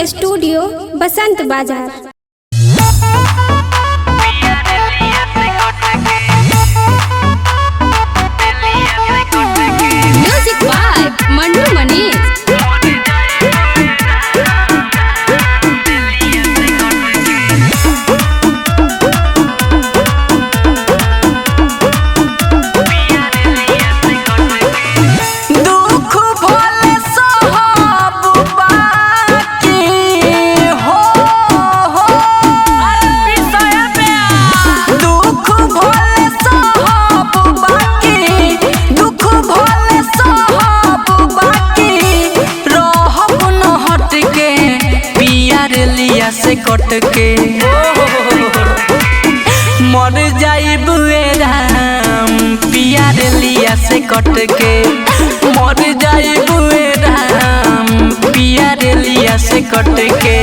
Studio Basant Bazar. Music by Mantu Manish. से कट के मर जाइब राम पिया रे लिया से कट के मर जाइब राम पिया रे लिया से कट के।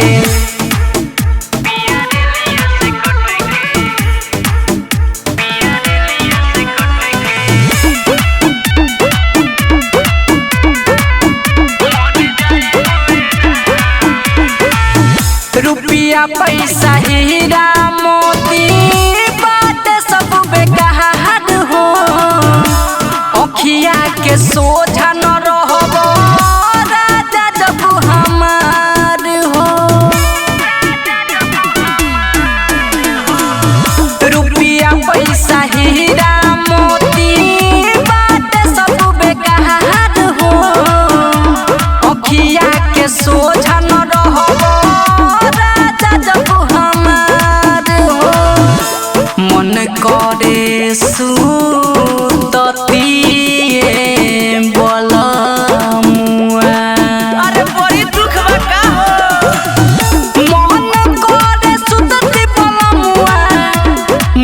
रुपया पैसा हीरा मोती बात सब बेकार हो अखिया के सोझा न रहबो राजा जब हमार हो। रुपया पैसा हीरा मोती बात सब बेकार हो अखिया के सोझा न रहबो मन करे सुततिए बलमुआ। अरे बड़ी दुख बा का हो मन करे सुतति बलमुआ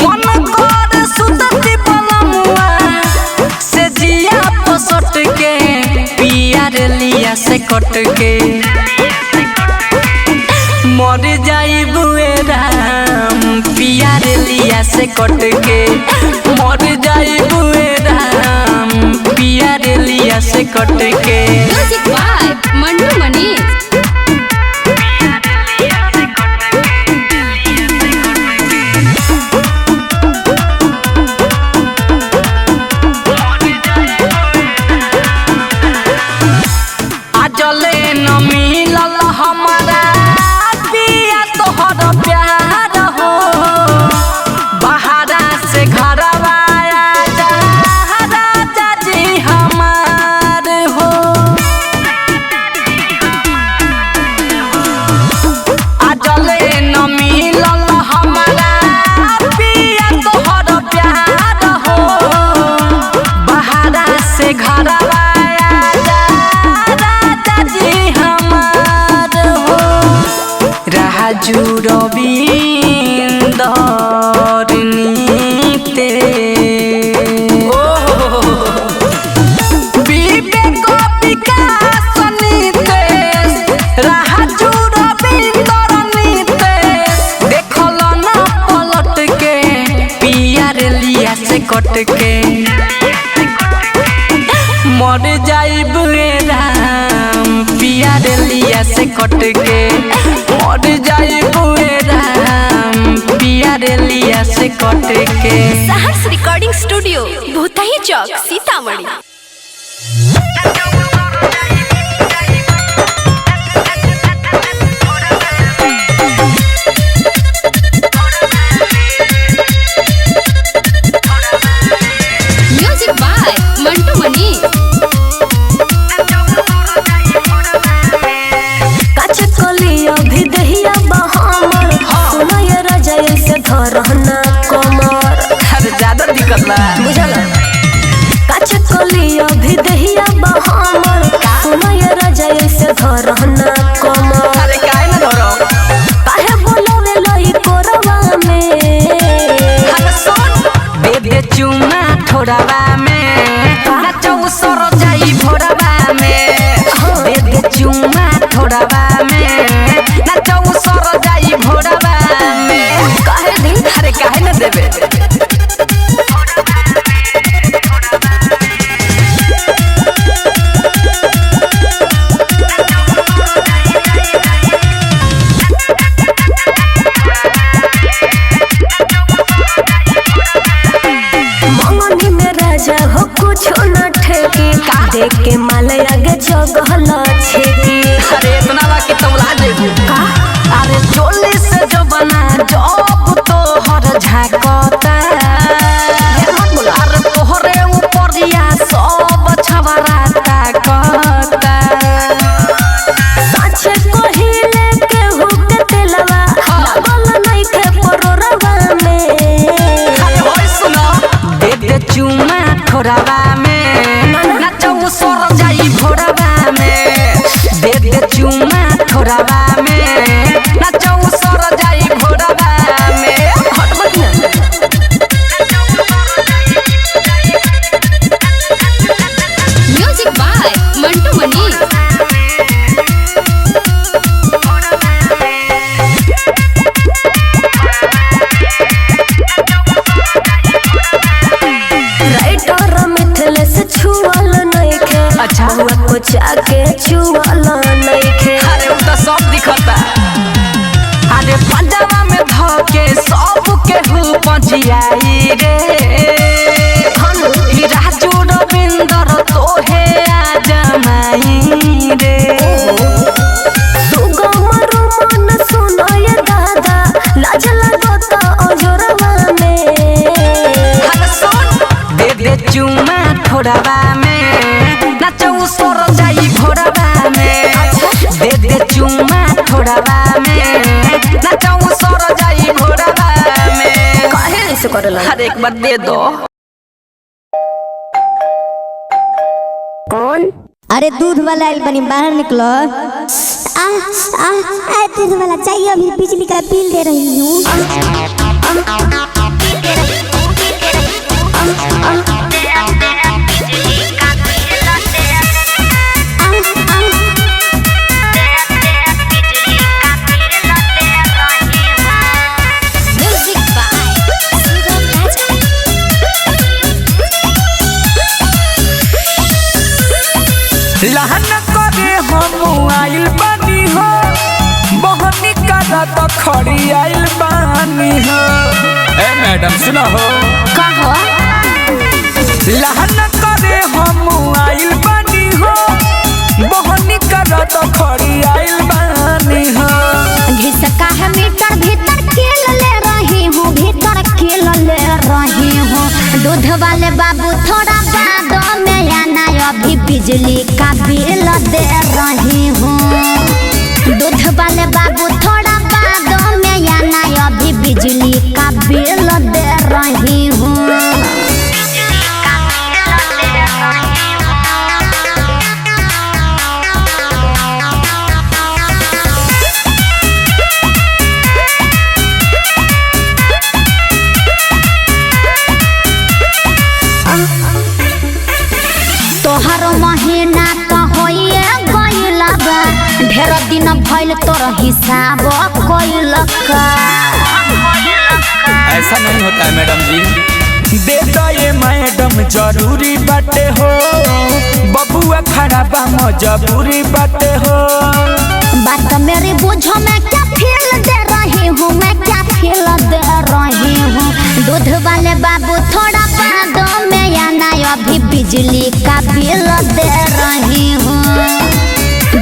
मन करे सुतति बलमुआ से जिया तो सट के पिया रे लिया से कट के मर जाइब राम पिया रे लिया से कट के मर जाइब राम पिया रे लिया से कट के। Music by Mantu Manish. आजले न मिलल हमारा तोहर प्यार हो बहारा से घरवा आजा राजा जी हमार हो। आजले न मिलल हमारा पिया तोहर प्यार हो बहारा से घरवा आजा राजा जी हमार हो। राजू रविंदर नीते विवेक विकास नीतेश राजू रविंदर नीतेश देखल न पलट के पिया रे लिया से कट के मर जाइब राम पिया रे लिया से कट के मर जाइब राम पिया रे लिया से कट के। Saharsh recording studio Bhuthi Chowk Sitamarhi. Music by Mantu Manish. अभी दहिया बहामर सुनाय राजा से धरना कमर। अरे ज्यादा दिक्कत बा बुझल काछ कोली अभी दहिया बहामर सुनाय राजा से धरना कमर। अरे काहे न धरो काहे बोलवे लई कोरवा में। अरे सुन दे दे चुमा थोड़ावा में नाचो सर जाई भोरवा में दे दे चुमा थोड़ावा में नाचो सर जाई भोरवा में। काहे दिन अरे काहे न देबे राजा हो कुछ न ठेकी देख के माल आगे जगहल छेकी। अरे इतना बाकी तौला देबू का अरे चोली से जो बना जब तो हर झाकता अरे तोहरे ऊपरिया सब छवरा ताकता साचे कोहिले के हुक तेलवा लागल नहीं के परोरवा में। अरे होय सुनो दे दे चुमा ठोरवा में नाचो सोर जाई भोरवा में दे दे चुमा ठोरवा में नाचो सोर जाई भोरवा में हट मत ना music by Mantu Mani. Writer मिथले से छुअल नहीं के अच्छा। हुआ को जाके छुअल नहीं के। अरे उ तो सब दिखता अरे पंजाबा में धके सब के हु पजियाई रे ई राजू रविंदर तोहे आ जमाई रे सुगम मन सुनो ये दादा लाज लगता अजोरवा में। हर सुन दे दे चुमा ठोरवा में नाचो सोर जाई भोरवा में दे दे चुमा ठोरवा में नाचो सोर जाई भोरवा में काहे ऐसे करला? हर एक बार दे दो कौन? अरे दूध वाला आइल बनी बाहर निकलो। दूध वाला चाहिए, अभी बिजली का बिल दे रही हूँ। म्यूजिक बाय सुगम राजा। लहन करे हम आइल बानी हो बहनी करा तो खड़ी आइल बानी हो ए मैडम सुनो हो का हो लहन करे हम आइल बानी हो बहनी करा तो खड़ी आइल बानी हो घिसका है मीटर भीतर खेल ले रही हूँ भीतर खेल ले रही हूँ दूध वाले बाबू थोड़ा बाद में आना अभी बिजली का बिल दे रही हूँ दूध वाले बाबू थोड़ा बाद में आना अभी बिजली का बिल दे रही हूँ। तोहर महीना तो होइए गइल बा ढेर दिन भइल तोर हिसाब कइल का। ऐसा नहीं होता है मैडम जी दे दो ये मैडम जरूरी बाटे हो बबुआ खड़ा बा मजबूरी बाटे हो बात मेरी बुझो मैं क्या फील दे रही हूँ मैं क्या फील दे रही हूँ दूध वाले बाबू थोड़ा बाद में आना अभी बिजली का बिल दे रही हूँ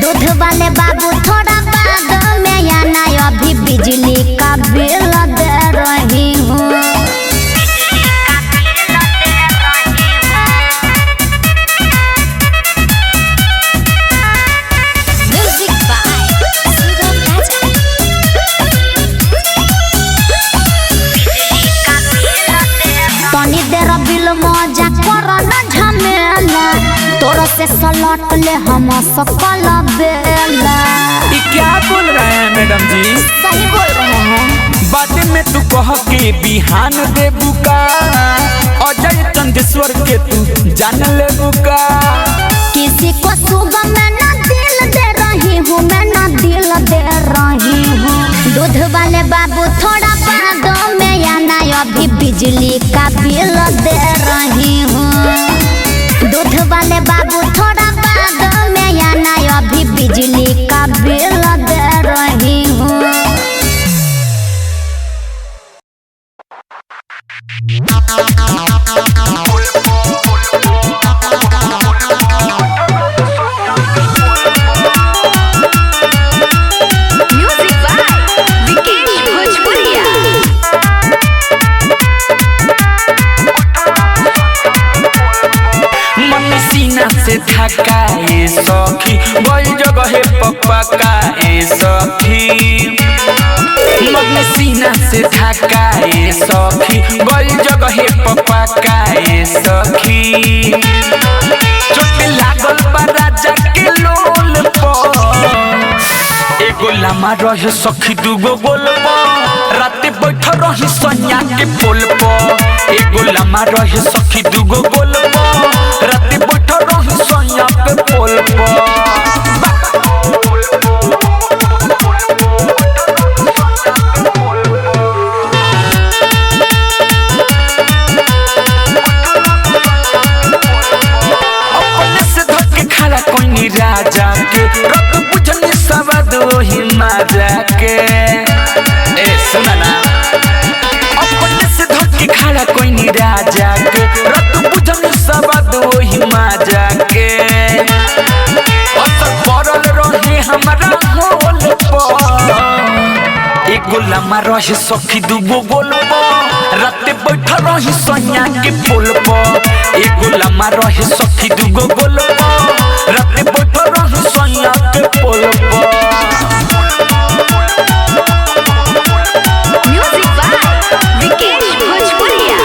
दूध वाले बाबू थोड़ा बाद में आना अभी बिजली का बिल दे रही हूँ। म्यूजिक बाय सुगम राजा। तनी देर बिल मजा कर न झमेला तोर से सलट ले हम सकल बेला। ये क्या बोल रहे हैं मैडम जी सही बोल रहे हैं बात में तू कह के बिहान दे बुका अजय चंदेश्वर के तू जान ले बुका किसी को सुबह मैं ना दिल दे रही हूँ मैं ना दिल दे रही हूँ दूध वाले बाबू थोड़ा बाद में आना अभी बिजली का बिल दे रही हूँ दूध वाले बाबू थोड़ा बाद में आना अभी बिजली का बिल दे रही हूँ। Pull ढाका ए सखी गई जगह पप्पा का ए सखी मगने सीना से ढाका ए सखी गई जगह पप्पा का ए सखी चोट लागल बा राजा के लोल पर एगो लामा रहे सखी दूगो गोल पर राते बैठ रही सैया के पोल पर एगो लामा रहे सखी दूगो गोल पर राते बैठ रही सैया के पोल पर राजा के रब बुझने सवाद वही माजा के ए सुना ना अपने से धोके खड़ा कोई नहीं राजा के रब बुझने सवाद वही माजा के असर पड़ल रहे हमारा होल पर एगो लामा रहे सखी दूगो गोल पर राते बैठ रही सैया के पोल पर एगो लामा रहे सखी दूगो गोल पर राते बैठ रही सैया के पोल पर म्यूजिक बाय विकेश भोजपुरिया।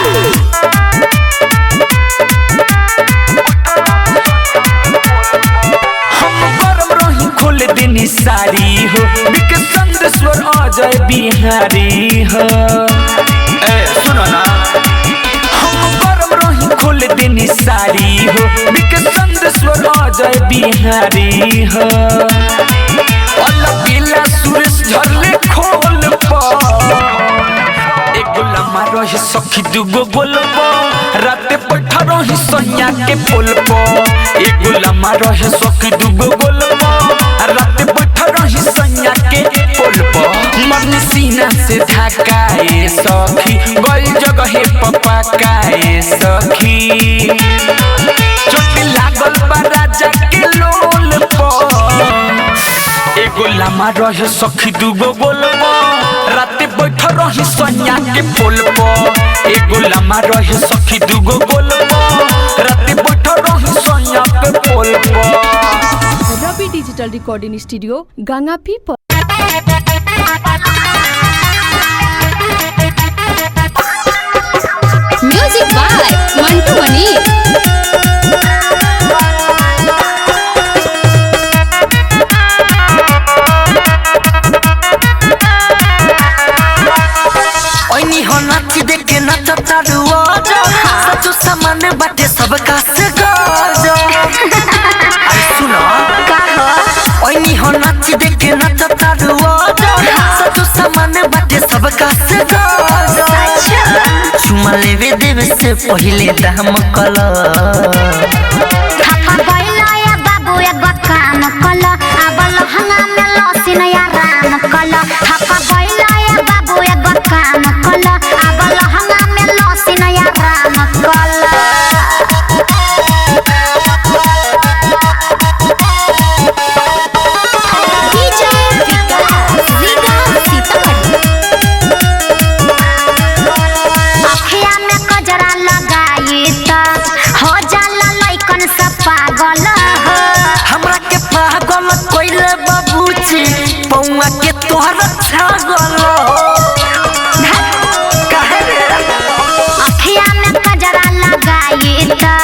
हम गरम रही खोल देनी सारी हो बिके संदेश्वर अजय बिहारी हो ए सुनो ना हम गरम रही खोल देनी सारी हो बिके संदेश्वर अजय बिहारी हो अल्लाह बिला सुरेश झरले खोल पर एगो लामा रहे सखी दूगो गोल पर राते बैठ रही सैया के पोल पर एगो लामा रहे सखी दूगो गोल पर राते बैठ रही सैया के पोल पर मरने सीना से ढाका ए सखी गई जगह पप्पा का ए सखी चोट लागल बा राजा के लोल पर एगो लामा रहे सखी दूगो गोल पर राते बैठ रही सैया के पोल पर एगो लामा रहे सखी दूगो गोल पर राते बैठ रही सैया के पोल पर रवि डिजिटल रिकॉर्डिंग स्टूडियो गंगापी पर म्यूजिक बाय मंटू मनी। ओइनी हो नाची देखे नचता रुआ सचो सामान बाटे सबका से गज अरे सुनो का हो ओइनी हो नाची देखे नचता रुआ सचो सामान बाटे सबका से गज चुमा लेवे देवे से पहिले दाम कल थापा गइला या बाबू एगो काम कल अब लहंगा में लसिन या राम कल थापा गइला या बाबू एगो काम कल अब लहंगा में लसिन या राम कल डीजे विकास सीतामढ़ी अखिया में कजरा लगाई त हो जाला लइकन सब पागल हो हमरा के पागल कोइले बाबूजी पौआ के तोहर छागल काहे रे अखिया में कजरा लगाई त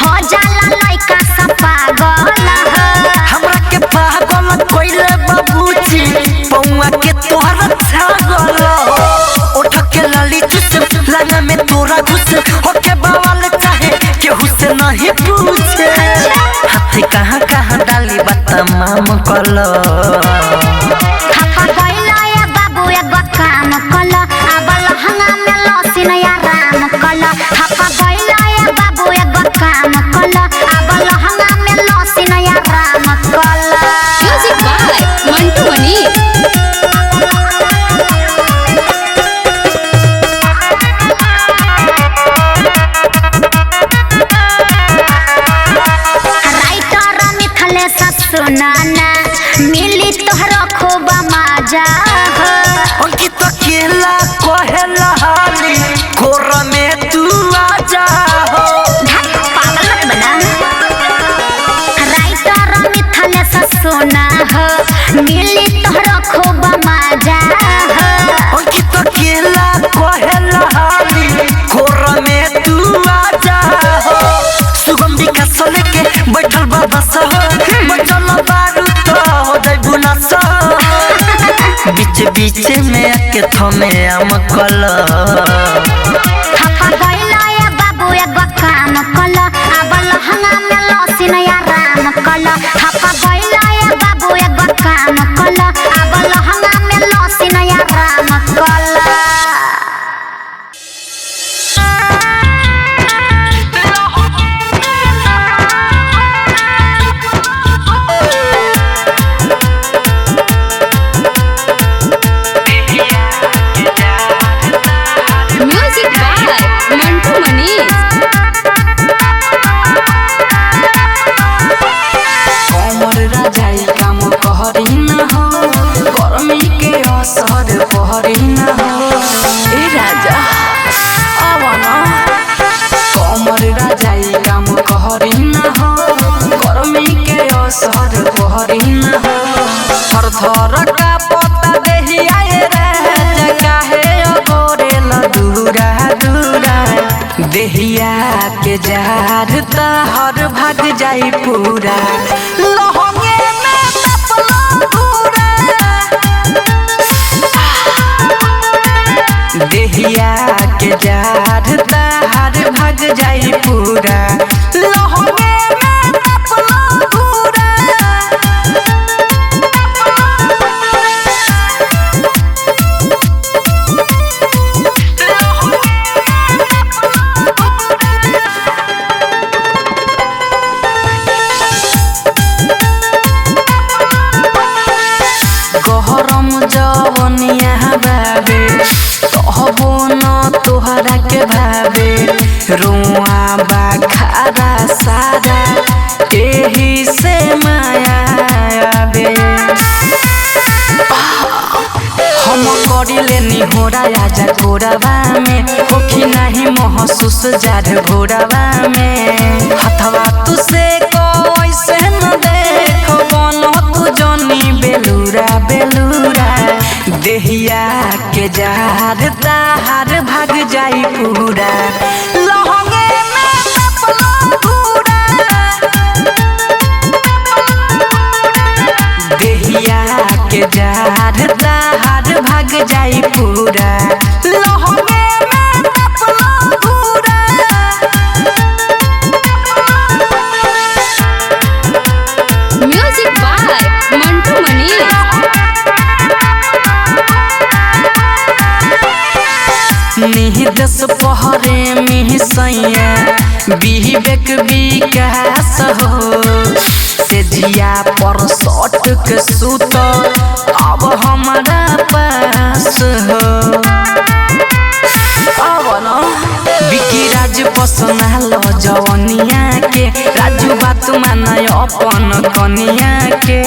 हो जाला लइका सब पागल हो हमरा के पागल कोइले बाबूजी पौआ के तोहर छागल उठ के लाली चुस लगा में तोरा घुस होके बवाल चाहे केहू से नहीं पूछे हाथ कहाँ कहाँ डाली बतमाम कलो थापा गइला या बाबू एगो काम कल अब लहंगा में लसिन या राम कल थापा गइला या बाबू एगो काम कल अब लहंगा में लसिन या राम कल music by Mantu Mani. Writer Mithlesh सुनाना मिली तोहरा खूब मजा हो अंकित केला कहेला हाली कोरा में तू आ जा हो पागल मत बना बीच में आके थमे आम कल थपा गइला या बाबू एगो काम कल अब लहंगा में लहसुन या राम कल थपा गइला या बाबू एगो काम कल अब लहंगा में लहसुन या राम कल थर का पता देहिया रे काहे गोरेल दूरा दूरा देहिया के जार तहर भाग जाई पूरा लहंगे में तपलो पूरा देहिया के जार तहर भाग जाई पूरा लहंगे में तपलो पूरा गहरम जवनिया बाबे कहबो न तोहरा के भावे रुआ बाखारा सारा एही से माया आवे हम करिले निहोरा आजा गोरवा में होखी नहीं महसूस जार भोरवा में हथवा तू से कैसे न देखो बनो तू जनी बेलूरा बेलूरा देहिया के जार ताहार भाग जाई पूरा लहंगे में तपलो पूरा देहिया के जार ताहार भाग जाई पूरा लहंगे में तपलो पूरा म्यूजिक बाय मंटू मनीष निहिदस पहरे मिहिसैया विवेक विकास हो से जिया पर सट के सुत अब हमारा पास हो अब न बिकी राज पसना लो जवनिया के राजू बात माना अपन कनिया के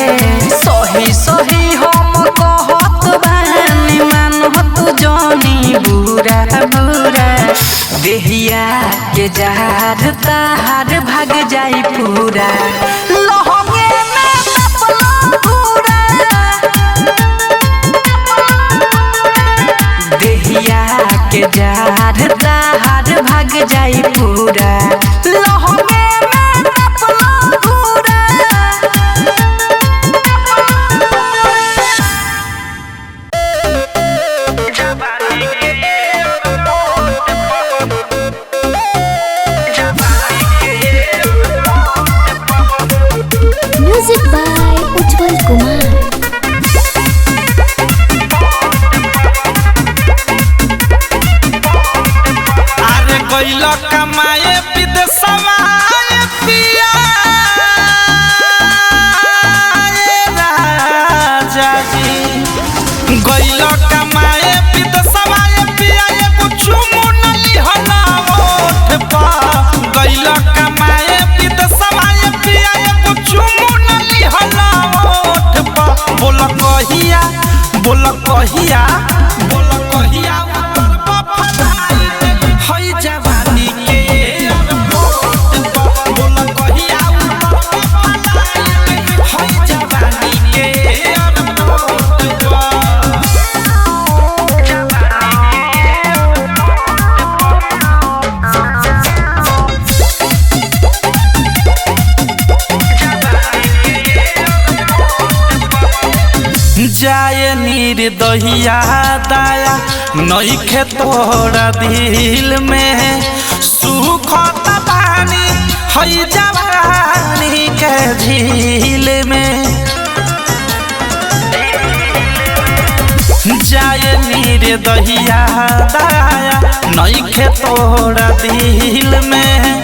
सही सही हम कहत बानी मानत जनी बुरा बुरा देहिया के जार ताहार भाग जाई पूरा लहंगे में तपलो पूरा देहिया के जार ताहार भाग जाई पूरा लहंगे में तपलो पूरा म्यूजिक बाय उज्जवल कुमार। अरे गइल कमाए विदेशवा पिया राजा जी गइल कमाए विदेशवा पिया कुछ मुनली हना ओठ पा गइल कमाए विदेशवा पिया कुछ मुनली हना ओठ पा बोल कहिया बोल कहिया बोल कहिया हई जवानी के बोल कहिया हई जवानी के जाए नीर निर्दहिया दाया नइखे तोरा दिल में सुखत पानी हई जवानी के झील में जाए निर्दहिया दाया नइखे तोरा दिल में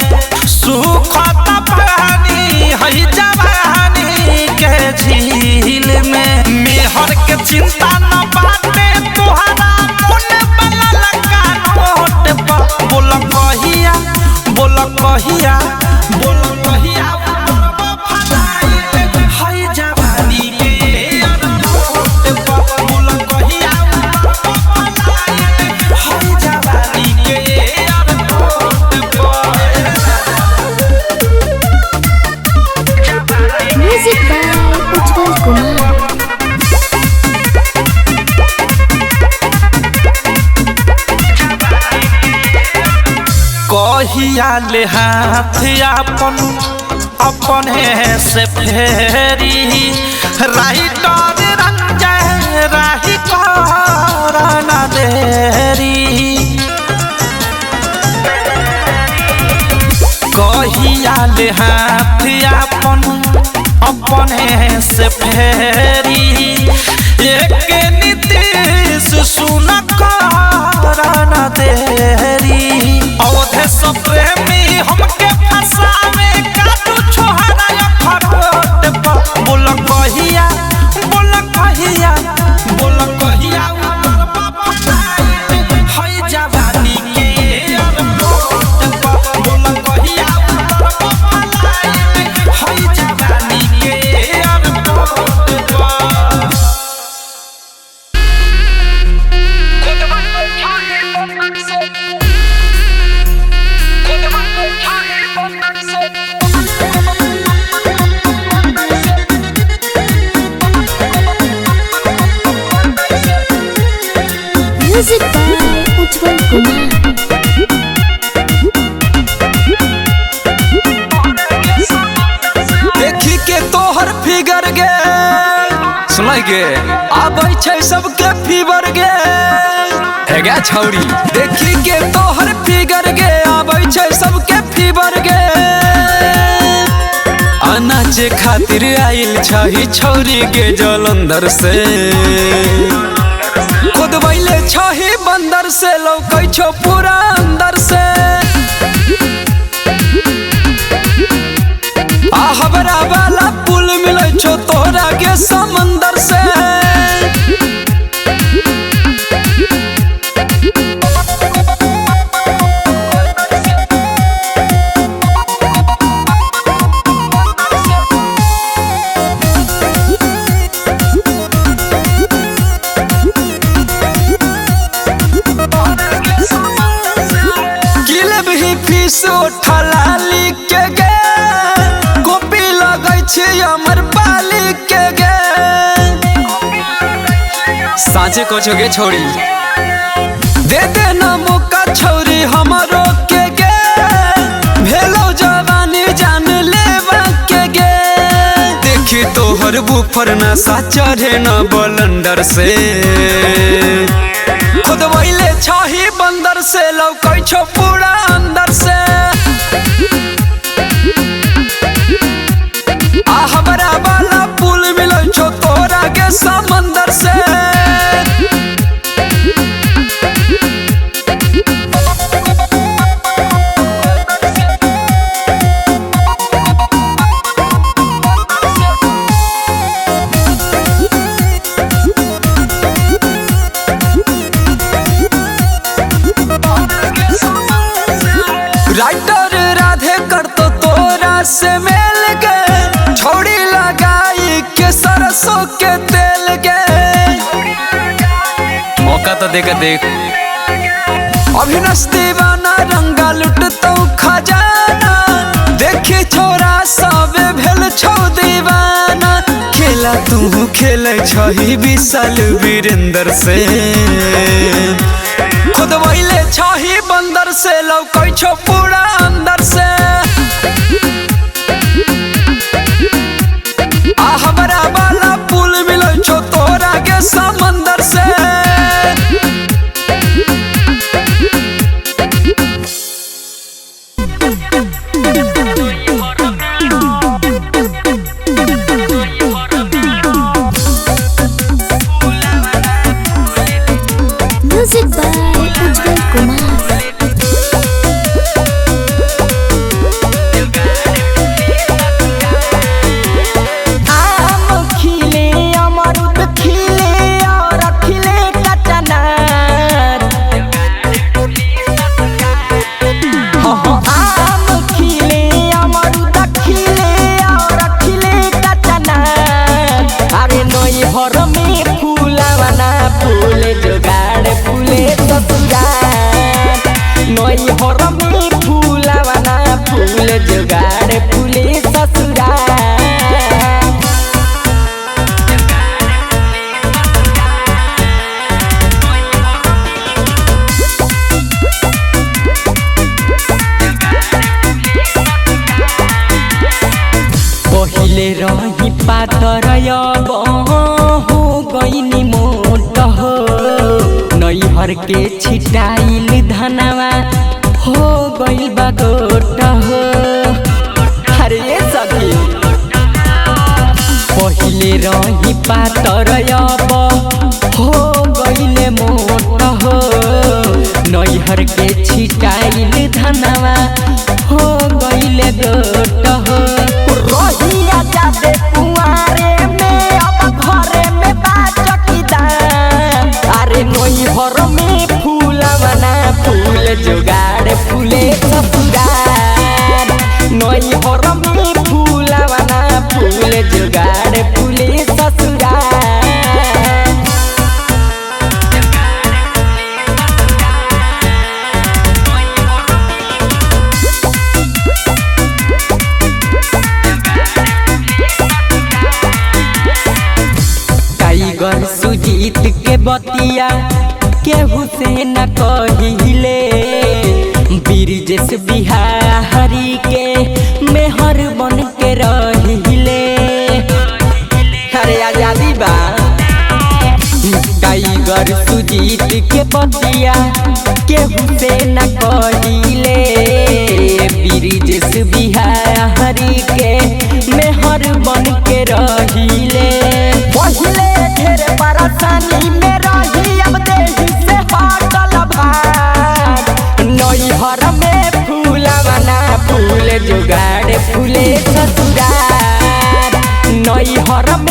सुखत पानी हई जवानी के झील में मेहर के चिंता न बाटे तुहरा मन बनल का नोट पर बोल कहिया हई जवानी के नोट पर बोल कहिया हई जवानी के नोट पर म्यूजिक बाय उज्जवल कुमार। कहिया ले हाथ अपने से फेरी राइटर रंजय राही करना देरी कहिया ले हाथ अपने से फेरी एक नीतीश सुन करना देरी अवधे सब प्रेमी हमके फसावे काटू छोहरा फरोट पर बोल कहिया हई जवानी के नोट पर बोल कहिया हई जवानी के नोट पर म्यूजिक बाय उज्जवल कुमार। देखी के तोहर फिगर गे सुनाई गे आबै छै सबके फीवर गे हे गे छौरी देखी के तोहर फिगर गे आबै छै सबके फीवर गे अनाचे खातिर आइल छही छौरी गे जलंधर से खुद बैले छही बंदर से लौकै छो पूरा अंदर से हबरा वाला पुल मिले छो तोहरा के समंदर से किले भी फीस उठलाली के गे अमर बाली के गे साँचे को छोगे छोड़ी दे देना मौका छोरी हमारो के गे भेलो जवानी जान लेवा के गे देखी तोहर बुफर न सा चढ़े न बलंडर से खुद वहीले छही बंदर से लौकै छो पूरा अंदर से हबरा वाला पुल मिलो छो तोरा के समंदर से राइटर राधे कर तो तोरा से मेल के छोड़ी लगाई के सरसों के तेल के मौका तो देख अभिनस दीवाना रंगा लुटतो खजाना देखी छोरा सब भेल छौ दीवाना खेला तू खेले छही विशाल वीरेंद्र से खुद वहीले छही बंदर से लौकै छो पूरा अंदर से हबरा वाला पुल मिलो छो तोरा के समंदर से फूले जुगाड़ फूले ससुराल नई हर में फूलावाना फूले जुगाड़ फूले ससुराल पहिले रही पातर हो गईनी मोट हो नैहर के छिटाइल धनवा हो गइल बा गोट हो अरे सखी पहिले रही पातर हो गइले मोट हो नैहर के छिटाइल धनवा हो गइले गोट हो रहिया जाते कुआरे में अब घरे में बाचकीदार अरे नैहर में फूलवना फूल जुगाड़ फूले ससुराल नैहर में फूलवना फूल जुगाड़ फूले ससुराल टाइगर सुजीत के बतिया केहू से न कहिले ब्रिजेश बिहारी के मेहर बन के रहिले अरे आजादी बा टाइगर सुजीत के बतिया केहू से न कहिले ब्रिजेश बिहारी के मेहर बन के रहिले पहिले ढेर परेशानी में रही अब देही से हटल भाग नैहर में फूलवना फूल जुगाड़ फूले ससुराल नैहर में